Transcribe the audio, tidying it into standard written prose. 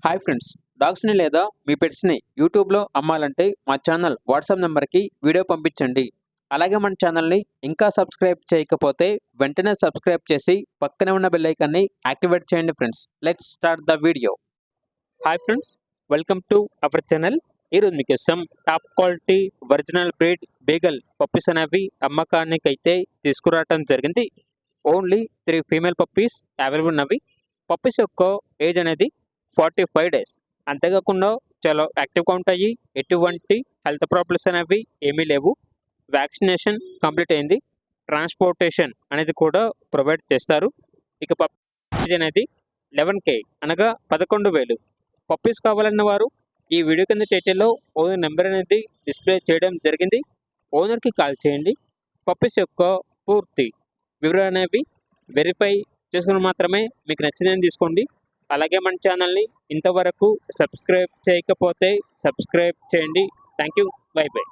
Hi friends, డాగ్స్ని లేదా మీ పెట్స్ని యూట్యూబ్లో అమ్మాలంటే మా ఛానల్ వాట్సాప్ నెంబర్కి వీడియో పంపించండి. అలాగే మన ఛానల్ని ఇంకా సబ్స్క్రైబ్ చేయకపోతే వెంటనే సబ్స్క్రైబ్ చేసి పక్కనే ఉన్న బెల్ ఐకాన్ని యాక్టివేట్ చేయండి friends. Let's start the video. Hi friends, welcome to our channel. ఈరోజు మీకోసం top quality original breed beagle puppies అనేవి అమ్మకానికి అయితే తీసుకురావడం జరిగింది. ఓన్లీ 3 ఫీమేల్ పప్పీస్ అవైలబుల్ ఉన్నవి. పప్పీస్ యొక్క ఏజ్ అనేది 45 డేస్. అంతేకాకుండా చాలా యాక్టివ్గా ఉంటాయి. ఎటువంటి హెల్త్ ప్రాబ్లమ్స్ అనేవి ఏమీ లేవు. వ్యాక్సినేషన్ కంప్లీట్ అయింది. ట్రాన్స్పోర్టేషన్ అనేది కూడా ప్రొవైడ్ చేస్తారు. ఇక పప్పీస్ అనేది 11K అనగా 11,000. పప్పీస్ కావాలన్న వారు ఈ వీడియో కింద టైటిల్లో ఓనర్ నెంబర్ అనేది డిస్ప్లే చేయడం జరిగింది. ఓనర్కి కాల్ చేయండి. పప్పీస్ యొక్క పూర్తి వివరాలు అనేవి వెరిఫై చేసుకుని మాత్రమే మీకు నచ్చినవి తీసుకోండి. అలాగే మన ఛానల్ని ఇంతవరకు సబ్స్క్రైబ్ చేయకపోతే సబ్స్క్రైబ్ చేయండి. Thank you. By by.